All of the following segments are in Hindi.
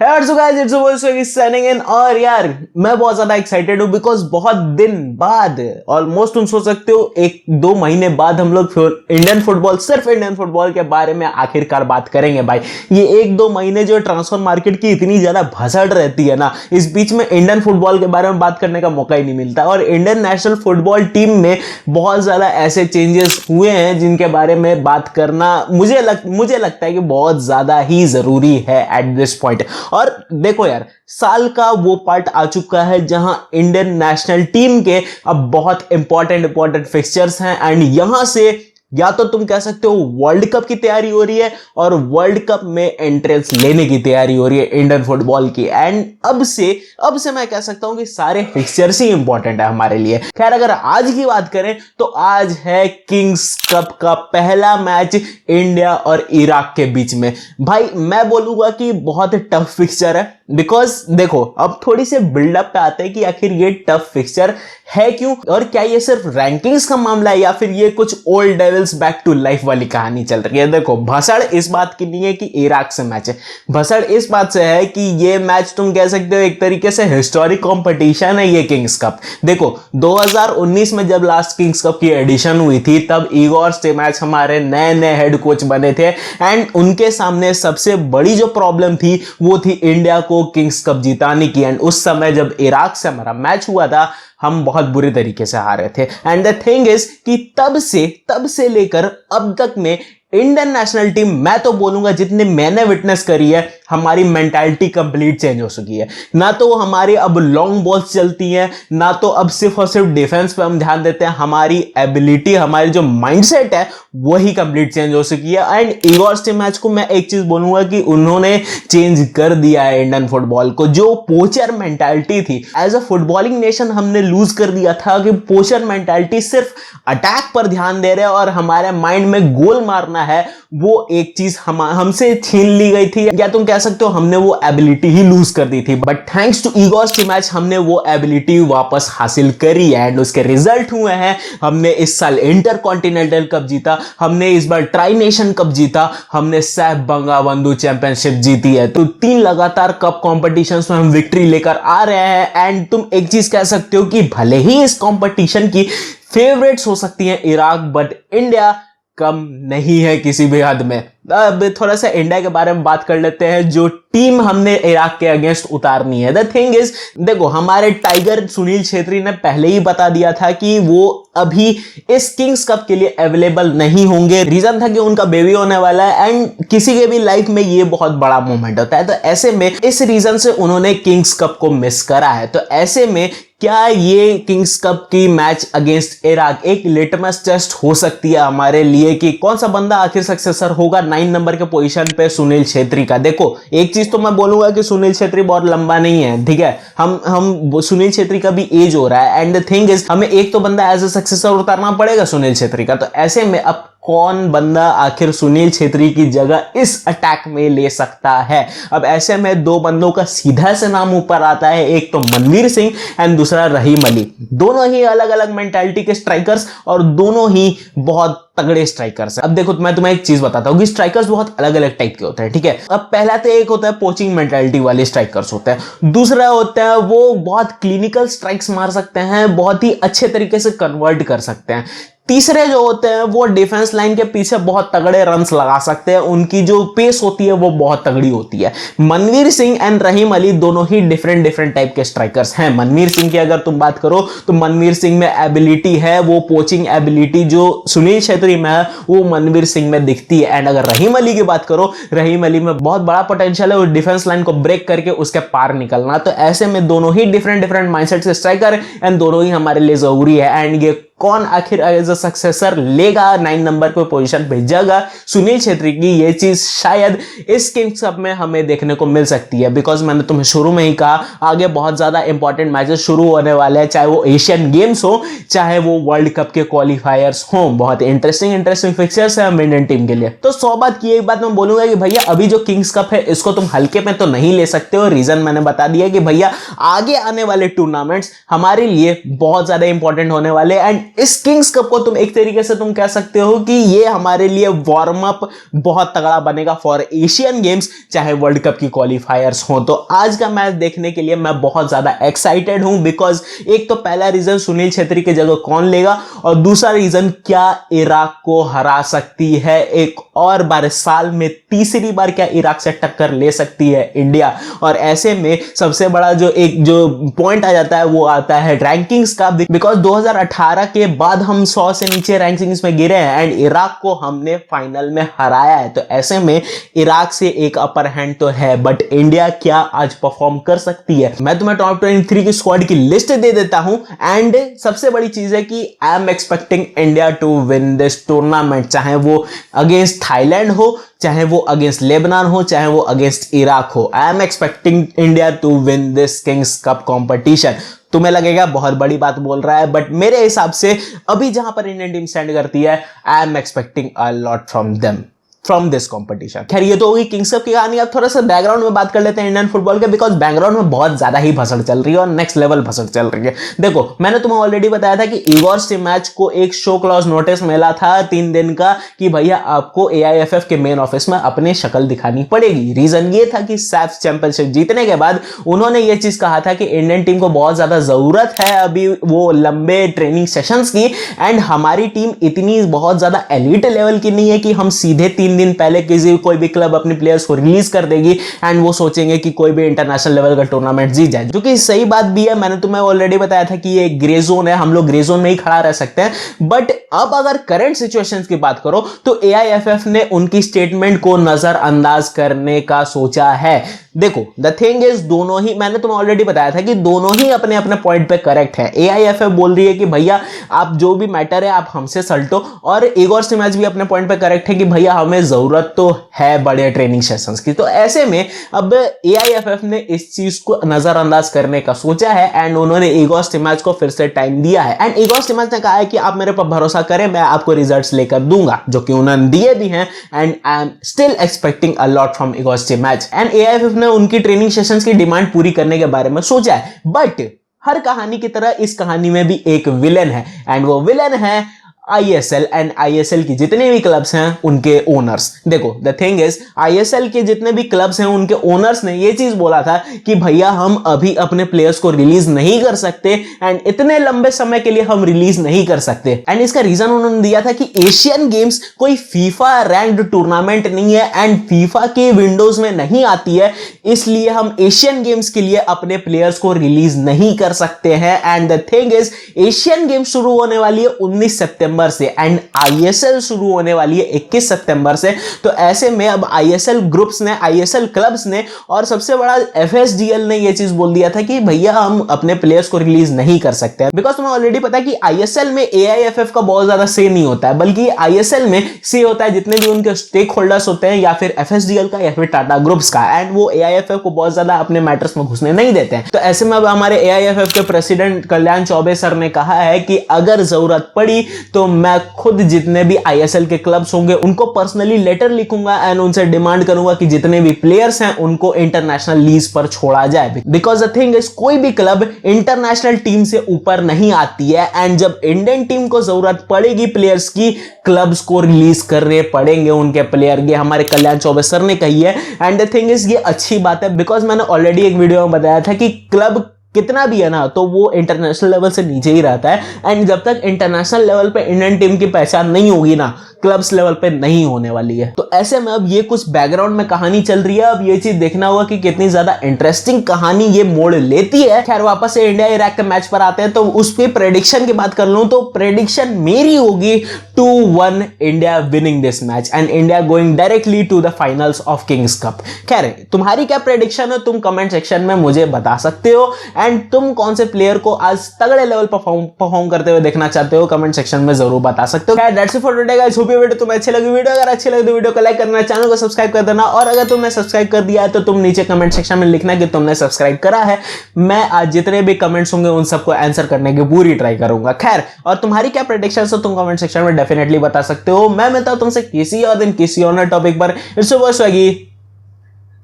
So guys it's your boy signing in. और यार मैं बहुत ज्यादा एक्साइटेड हूं बिकॉज बहुत दिन बाद, ऑलमोस्ट तुम सोच सकते हो 1-2 महीने बाद हम लोग इंडियन फुटबॉल, सिर्फ इंडियन फुटबॉल के बारे में आखिरकार बात करेंगे। भाई ये 1-2 महीने जो ट्रांसफर मार्केट की इतनी ज्यादा भसड़ रहती है ना, इस बीच में इंडियन फुटबॉल के बारे में बात करने का मौका ही नहीं मिलता। और इंडियन नेशनल फुटबॉल टीम में बहुत ज्यादा ऐसे चेंजेस हुए हैं जिनके बारे में बात करना मुझे लगता है कि बहुत ज्यादा ही जरूरी है एट दिस पॉइंट। और देखो यार, साल का वो पार्ट आ चुका है जहां इंडियन नेशनल टीम के अब बहुत इंपॉर्टेंट फिक्सचर्स हैं एंड यहां से या तो तुम कह सकते हो वर्ल्ड कप की तैयारी हो रही है और वर्ल्ड कप में एंट्रेंस लेने की तैयारी हो रही है इंडियन फुटबॉल की। एंड अब से मैं कह सकता हूं कि सारे फिक्सचर्स ही इंपॉर्टेंट है हमारे लिए। खैर अगर आज की बात करें तो आज है किंग्स कप का पहला मैच इंडिया और इराक के बीच में। भाई मैं बोलूंगा कि बहुत टफ फिक्सचर है बिकॉज देखो अब थोड़ी से बिल्डअप पे आते हैं कि आखिर ये टफ फिक्सचर है क्यों, और क्या ये सिर्फ रैंकिंग्स का मामला है या फिर ये कुछ old devils back to life वाली कहानी चल रही है। देखो भसड़ इस बात की नहीं है कि इराक से मैच है, भसड़ इस बात से है कि ये मैच तुम कह सकते हो एक तरीके से हिस्टोरिक कंपटीशन है ये किंग्स कप। देखो 2019 में जब लास्ट किंग्स कप की एडिशन हुई थी तब इगोर स्टिमैच हमारे नए हेड कोच बने थे एंड उनके सामने सबसे बड़ी जो प्रॉब्लम थी वो थी इंडिया को किंग्स कप जिताने की। एंड उस समय जब इराक से हमारा मैच हुआ था हम बहुत बुरे तरीके से हारे थे। एंड द थिंग इज कि तब से लेकर अब तक में इंडियन नेशनल टीम, मैं तो बोलूंगा जितने मैंने विटनेस करी है, हमारी मेंटालिटी कंप्लीट चेंज हो चुकी है। ना तो हमारी अब लॉन्ग बॉल्स चलती हैं, ना तो अब सिर्फ और सिर्फ डिफेंस पे हम ध्यान देते हैं। हमारी एबिलिटी, हमारी जो माइंडसेट है वही कंप्लीट चेंज हो चुकी है। एंड इगोर स्टिमैच को मैं एक चीज बोलूंगा कि उन्होंने चेंज कर दिया है इंडियन फुटबॉल को। जो पोचर मेंटालिटी थी, एज अ फुटबॉलिंग नेशन हमने लूज कर दिया था कि पोचर मेंटालिटी सिर्फ अटैक पर ध्यान दे रहे हैं और हमारे माइंड में गोल मारना है, वो एक चीज हमसे छीन ली गई थी, या तुम कह सकते हो हमने वो एबिलिटी ही लूज कर दी थी। But thanks to Igor Stimac हमने वो एबिलिटी वापस हासिल करी एंड उसके रिजल्ट हुए हैं। हमने इस साल इंटर कॉन्टिनेंटल कप जीता, हमने इस बार ट्राई नेशन कप जीता, हमने सैफ बंगाबंधु चैंपियनशिप जीती है। तो 3 लगातार कप कॉम्पिटिशंस में हम विक्ट्री लेकर आ रहे हैं। एंड तुम एक चीज कह सकते हो कि भले ही इस कॉम्पिटिशन की फेवरेट्स हो सकती है इराक, बट इंडिया कम नहीं है किसी भी हद में। अब थोड़ा सा इंडिया के बारे में बात कर लेते हैं, जो टीम हमने इराक के अगेंस्ट उतारनी है। द थिंग इज, देखो हमारे टाइगर सुनील छेत्री ने पहले ही बता दिया था कि वो अभी इस किंग्स कप के लिए अवेलेबल नहीं होंगे। रीजन था कि उनका बेबी होने वाला है एंड किसी के भी लाइफ में ये बहुत बड़ा मोमेंट होता है। तो ऐसे में इस रीजन से उन्होंने किंग्स कप को मिस करा है। तो ऐसे में क्या ये किंग्स कप की मैच अगेंस्ट इराक एक लिटमस टेस्ट हो सकती है हमारे लिए कि कौन सा बंदा आखिर सक्सेसर होगा 9 नंबर के पोजीशन पे सुनील छेत्री का। देखो एक चीज तो मैं बोलूंगा कि सुनील छेत्री बहुत लंबा नहीं है, ठीक है, हम सुनील छेत्री का भी एज हो रहा है। एंड द थिंग इज हमें एक तो बंदा एज ए सक्सेसर उतारना पड़ेगा सुनील छेत्री का। तो ऐसे में अब कौन बंदा आखिर सुनील छेत्री की जगह इस अटैक में ले सकता है? अब ऐसे में 2 बंदों का सीधा से नाम ऊपर आता है, एक तो मनवीर सिंह एंड दूसरा रहीम अली। दोनों ही अलग अलग मेंटालिटी के स्ट्राइकर्स और दोनों ही बहुत तगड़े स्ट्राइकर्स हैं। अब देखो मैं तुम्हें एक चीज बताता हूं कि स्ट्राइकर्स बहुत अलग अलग टाइप के होते हैं, ठीक है। अब पहला तो एक होता है पोचिंग मेंटालिटी वाले स्ट्राइकर्स होते हैं, दूसरा होता है वो बहुत क्लिनिकल स्ट्राइक्स मार सकते हैं, बहुत ही अच्छे तरीके से कन्वर्ट कर सकते हैं। तीसरे जो होते हैं वो डिफेंस लाइन के पीछे बहुत तगड़े रन्स लगा सकते हैं, उनकी जो पेस होती है वो बहुत तगड़ी होती है। मनवीर सिंह एंड रहीम अली दोनों ही डिफरेंट टाइप के स्ट्राइकर्स हैं। मनवीर सिंह की अगर तुम बात करो तो मनवीर सिंह में एबिलिटी है, वो पोचिंग एबिलिटी जो सुनील छेत्री में है वो मनवीर सिंह में दिखती है। एंड अगर रहीम अली की बात करो, रहीम अली में बहुत बड़ा पोटेंशियल है वो डिफेंस लाइन को ब्रेक करके उसके पार निकलना। तो ऐसे में दोनों ही डिफरेंट माइंडसेट के स्ट्राइकर एंड दोनों ही हमारे लिए जरूरी है। एंड ये कौन आखिर एज अ सक्सेसर लेगा 9 नंबर पे पोजीशन भेजेगा सुनील छेत्री की, ये चीज शायद इस किंग्स कप में हमें देखने को मिल सकती है। बिकॉज मैंने तुम्हें शुरू में ही कहा आगे बहुत ज्यादा इंपॉर्टेंट मैचेस शुरू होने वाले हैं, चाहे वो एशियन गेम्स हो चाहे वो वर्ल्ड कप के क्वालिफायर्स हो। बहुत इंटरेस्टिंग फिक्चर्स है इंडियन टीम के लिए। तो 100 बात की एक बात मैं बोलूंगा कि भैया अभी जो किंग्स कप है इसको तुम हल्के में तो नहीं ले सकते हो। रीजन मैंने बता दिया कि भैया आगे आने वाले टूर्नामेंट्स हमारे लिए बहुत ज्यादा इंपॉर्टेंट होने वाले। एंड इस किंग्स कप को तुम एक तरीके से तुम कह सकते हो कि ये हमारे लिए वार्म अप बहुत तगड़ा बनेगा फॉर एशियन गेम्स, चाहे वर्ल्ड कप की क्वालिफायर्स हो। तो आज का मैच देखने के लिए मैं बहुत ज्यादा एक्साइटेड हूं, बिकॉज एक तो पहला रीजन सुनील छेत्री की जगह कौन लेगा, और दूसरा रीजन क्या इराक को हरा सकती है एक और बार, साल में तीसरी बार क्या इराक से टक्कर ले सकती है इंडिया। और ऐसे में सबसे बड़ा जो पॉइंट आ जाता है वो आता है रैंकिंग्स का, बिकॉज 2018 के बाद हम 100 से नीचे रैंकिंग्स में गिरे हैं एंड इराक को हमने फाइनल में हराया है। तो ऐसे में इराक से एक अपर हैंड तो है, बट इंडिया क्या आज परफॉर्म कर सकती है। मैं तुम्हें टॉप 23 की स्क्वाड की लिस्ट दे देता हूं एंड सबसे बड़ी चीज है कि I am expecting India to win this tournament, चाहे वो अगेंस्ट थाईलैंड हो, चाहे वो अगेंस्ट लेबनान हो, चाहे वो अगेंस्ट इराक हो। I am expecting India to win this Kings Cup competition. तुम्हें लगेगा बहुत बड़ी बात बोल रहा है, बट मेरे हिसाब से अभी जहां पर इंडियन टीम स्टैंड करती है, आई am expecting a lot from them from this competition. खैर ये तो होगी किंग्स कप की कहानी। अब थोड़ा सा बैकग्राउंड में बात कर लेते हैं इंडियन फुटबॉल के, बिकॉज बैकग्राउंड में बहुत ज्यादा ही भसड़ चल रही है और नेक्स्ट लेवल भसड़ चल रही है। देखो मैंने तुम्हें ऑलरेडी बताया था कि इगोर स्टिमैच को एक शो क्लॉज नोटिस मिला था 3 दिन का कि भैया आपको AIFF के मेन ऑफिस में अपनी शक्ल दिखानी पड़ेगी। रीजन ये था कि सैफ चैंपियनशिप जीतने के बाद उन्होंने ये चीज कहा था कि इंडियन टीम को बहुत ज्यादा जरूरत है अभी वो लंबे ट्रेनिंग सेशंस की, एंड हमारी टीम इतनी बहुत ज्यादा एलीट लेवल की नहीं है कि हम सीधे 3 दिन पहले कोई भी क्लब अपने प्लेयर्स को रिलीज कर देगी एंड वो सोचेंगे कि कोई भी इंटरनेशनल लेवल का टूर्नामेंट जीत जाए, जो कि सही बात भी है। मैंने तुम्हें ऑलरेडी बताया था कि ये ग्रे जोन है, हम लोग ग्रे जोन में ही खड़ा रह सकते हैं। बट अब अगर करंट सिचुएशंस की बात करो तो AIFF ने उनकी स्टेटमेंट को नजरअंदाज करने का सोचा है। देखो द थिंग इज, दोनों ही, मैंने तुम्हें ऑलरेडी बताया था कि दोनों ही अपने अपने पॉइंट पे करेक्ट है। AIFF बोल रही है कि भैया आप जो भी मैटर है आप हमसे सल्टो, और इगोर स्टिमैच भी अपने पॉइंट पे करेक्ट है कि भैया हमें जरूरत तो है बड़े ट्रेनिंग सेशंस की। तो ऐसे में अब AIFF ने इस चीज को नजरअंदाज करने का सोचा है एंड उन्होंने इगोर स्टिमैच को फिर से टाइम दिया है एंड इगोर स्टिमैच ने कहा है कि आप मेरे पर भरोसा करें, मैं आपको रिजल्ट्स लेकर दूंगा, जो कि उन्होंने दिए भी हैं and I am still expecting a lot from Igor Stimac. And AIFF ने उनकी ट्रेनिंग सेशंस की डिमांड पूरी करने के बारे में सोचा है, बट हर कहानी की तरह इस कहानी में भी एक विलन है एंड वो विलन है ISL एंड ISL की जितने भी क्लब्स हैं उनके ओनर्स। देखो द थिंग इज, ISL के जितने भी क्लब्स हैं उनके ओनर्स ने ये चीज बोला था कि भैया हम अभी अपने प्लेयर्स को रिलीज नहीं कर सकते एंड इतने लंबे समय के लिए हम रिलीज नहीं कर सकते। एंड इसका रीजन उन्होंने दिया था कि एशियन गेम्स कोई फीफा रैंक्ड टूर्नामेंट नहीं है एंड फीफा के विंडोज में नहीं आती है, इसलिए हम एशियन गेम्स के लिए अपने प्लेयर्स को रिलीज नहीं कर सकते हैं। And the thing is, Asian games शुरू होने वाली है 19 सितंबर से एंड ISL शुरू होने वाली है 21 सितंबर से। तो ऐसे में अब ISL ग्रुप्स ने, ISL क्लब्स ने और सबसे बड़ा FSDL ने यह चीज बोल दिया था कि भैया हम अपने प्लेयर्स को रिलीज नहीं कर सकते हैं, बिकॉज तुम्हें ऑलरेडी पता है कि ISL में AIFF का बहुत ज्यादा से नहीं होता है, बल्कि ISL में से होता है जितने भी उनके स्टेक होल्डर्स होते हैं या फिर FSDL का या फिर टाटा ग्रुप्स का, एंड वो AIFF को बहुत ज्यादा अपने मैटर्स में घुसने नहीं देते हैं। तो ऐसे में अब हमारे AIFF के प्रेसिडेंट कल्याण चौबे सर ने कहा है कि अगर जरूरत पड़ी तो मैं खुद जितने भी ISL के क्लब्स होंगे उनको पर्सनली लेटर लिखूंगा एंड उनसे डिमांड करूंगा कि जितने भी प्लेयर्स हैं उनको इंटरनेशनल लीज पर छोड़ा जाए, बिकॉज द थिंग इज कोई भी क्लब इंटरनेशनल टीम से ऊपर नहीं आती है एंड जब इंडियन टीम को जरूरत पड़ेगी प्लेयर्स की, क्लब्स को रिलीज करने पड़ेंगे उनके प्लेयर। ये हमारे कल्याण चौबे सर ने कही है एंड द थिंग इज ये अच्छी बात है, बिकॉज मैंने ऑलरेडी एक वीडियो में बताया था कि क्लब कितना भी है ना तो वो इंटरनेशनल लेवल से नीचे ही रहता है एंड जब तक इंटरनेशनल लेवल पे इंडियन टीम की पहचान नहीं होगी ना, क्लब्स लेवल पे नहीं होने वाली है। तो ऐसे में अब ये कुछ बैकग्राउंड में कहानी चल रही है, अब ये चीज देखना होगा कि कितनी ज्यादा इंटरेस्टिंग कहानी ये मोड़ लेती है। खैर वापस से इंडिया इराक के मैच पर आते हैं, तो उसके प्रेडिक्शन की बात कर लूं तो प्रेडिक्शन मेरी होगी 2-1 India winning this match and India going directly to the finals of Kings Cup. खैर तुम्हारी क्या प्रेडिक्शन है तुम कमेंट सेक्शन में मुझे बता सकते हो एंड तुम कौन से प्लेयर को आज तगड़े लेवल परफॉर्म करते हुए देखना चाहते हो कमेंट सेक्शन में जरूर बता सकते हो। That's it for today guys, hope ये वीडियो तुम्हें अच्छी लगी। वीडियो अगर अच्छी लगी तो वीडियो को लाइक करना, चैनल को सब्सक्राइब कर देना, और अगर तुमने सब्सक्राइब कर दिया है तो तुम नीचे कमेंट सेक्शन में लिखना कि तुमने सब्सक्राइब करा है। मैं आज जितने भी कमेंट्स होंगे उन सबको आंसर करने की पूरी ट्राई करूंगा। खैर और तुम्हारी क्या प्रेडिक्शन है तुम कमेंट सेक्शन में डेफिनेटली बता सकते हो। मैं मिलता हूं तुमसे किसी और दिन किसी और टॉपिक पर। It's your boy Swiggy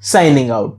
signing out.